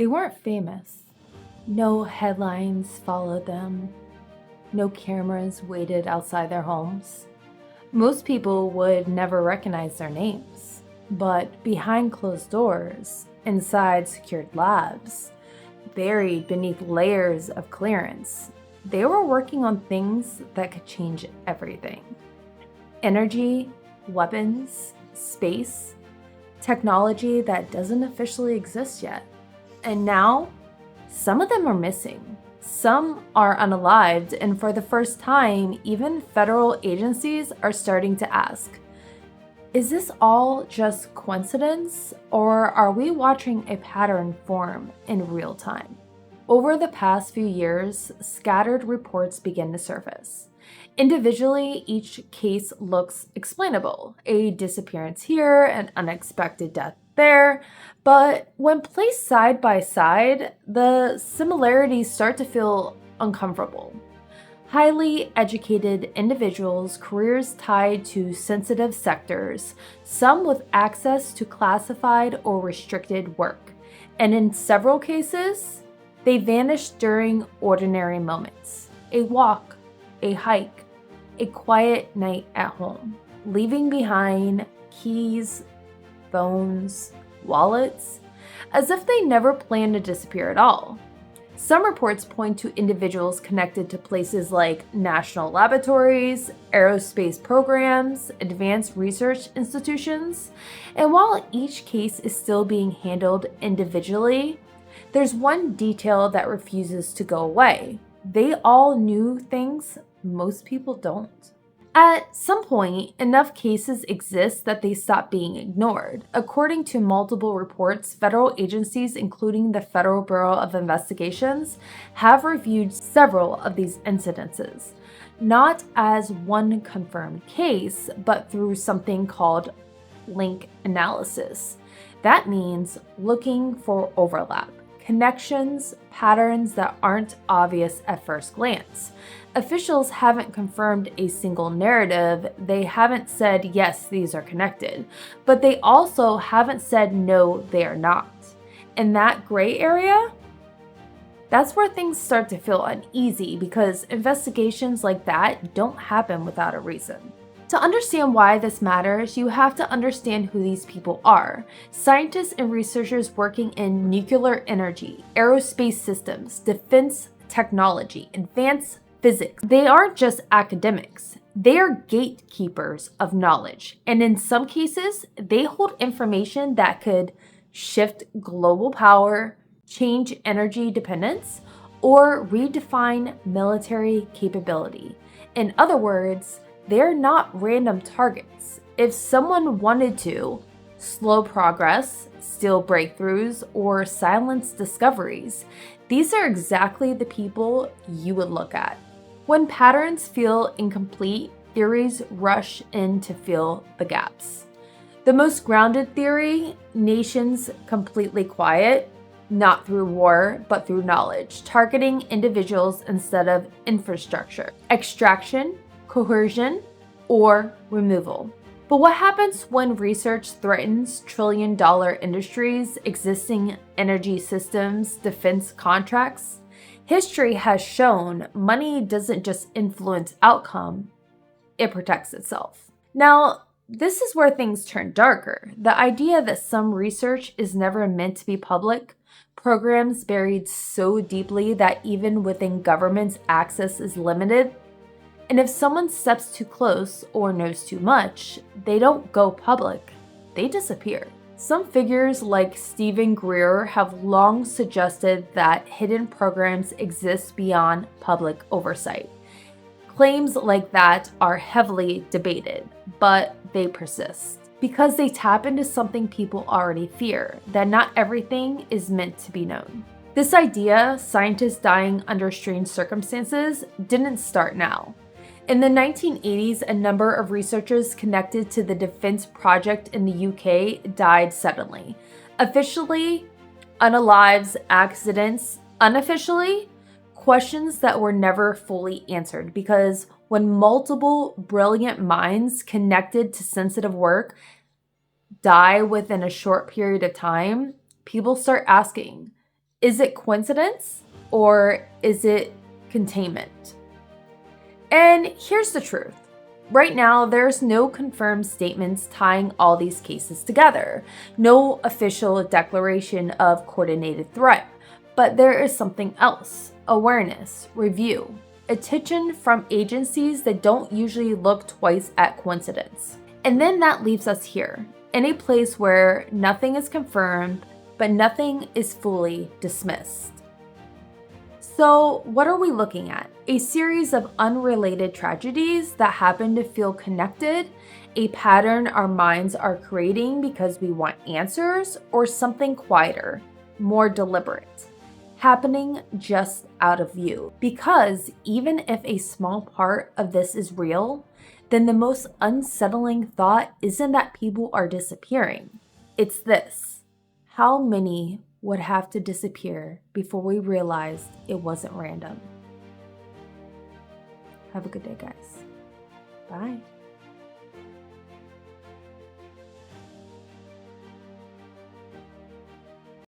They weren't famous. No headlines followed them. No cameras waited outside their homes. Most people would never recognize their names. But behind closed doors, inside secured labs, buried beneath layers of clearance, they were working on things that could change everything. Energy, weapons, space, technology that doesn't officially exist yet. And now, some of them are missing. Some are unalived, and for the first time, even federal agencies are starting to ask, is this all just coincidence, or are we watching a pattern form in real time? Over the past few years, scattered reports begin to surface. Individually, each case looks explainable. A disappearance here, an unexpected death there. But when placed side by side, the similarities start to feel uncomfortable. Highly educated individuals, careers tied to sensitive sectors, some with access to classified or restricted work. And in several cases, they vanished during ordinary moments. A walk, a hike, a quiet night at home, leaving behind keys, phones, wallets, as if they never planned to disappear at all. Some reports point to individuals connected to places like national laboratories, aerospace programs, advanced research institutions, and while each case is still being handled individually, there's one detail that refuses to go away. They all knew things most people don't. At some point, enough cases exist that they stop being ignored. According to multiple reports, federal agencies, including the Federal Bureau of Investigations, have reviewed several of these incidences, not as one confirmed case, but through something called link analysis. That means looking for overlap, connections, patterns that aren't obvious at first glance. Officials haven't confirmed a single narrative. They haven't said, yes, these are connected, but they also haven't said, no, they are not. In that gray area, that's where things start to feel uneasy because investigations like that don't happen without a reason. To understand why this matters, you have to understand who these people are. Scientists and researchers working in nuclear energy, aerospace systems, defense technology, advanced physics. They aren't just academics. They are gatekeepers of knowledge. And in some cases, they hold information that could shift global power, change energy dependence, or redefine military capability. In other words, they're not random targets. If someone wanted to slow progress, steal breakthroughs, or silence discoveries, these are exactly the people you would look at. When patterns feel incomplete, theories rush in to fill the gaps. The most grounded theory, nations completely quiet, not through war, but through knowledge, targeting individuals instead of infrastructure, extraction, coercion, or removal. But what happens when research threatens trillion-dollar industries, existing energy systems, defense contracts? History has shown money doesn't just influence outcome, it protects itself. Now, this is where things turn darker. The idea that some research is never meant to be public, programs buried so deeply that even within governments, access is limited. And if someone steps too close or knows too much, they don't go public, they disappear. Some figures like Stephen Greer have long suggested that hidden programs exist beyond public oversight. Claims like that are heavily debated, but they persist because they tap into something people already fear, that not everything is meant to be known. This idea, scientists dying under strange circumstances, didn't start now. In the 1980s, a number of researchers connected to the defense project in the UK died suddenly. Officially, unalives, accidents. Unofficially, questions that were never fully answered, because when multiple brilliant minds connected to sensitive work die within a short period of time, people start asking, Is it coincidence or is it containment? And here's the truth. Right now, there's no confirmed statements tying all these cases together, no official declaration of coordinated threat, but there is something else: awareness, review, attention from agencies that don't usually look twice at coincidence. And then that leaves us here, in a place where nothing is confirmed, but nothing is fully dismissed. So, what are we looking at? A series of unrelated tragedies that happen to feel connected, a pattern our minds are creating because we want answers, or something quieter, more deliberate, happening just out of view? Because even if a small part of this is real, then the most unsettling thought isn't that people are disappearing. It's this: how many would have to disappear before we realized it wasn't random? Have a good day, guys. Bye.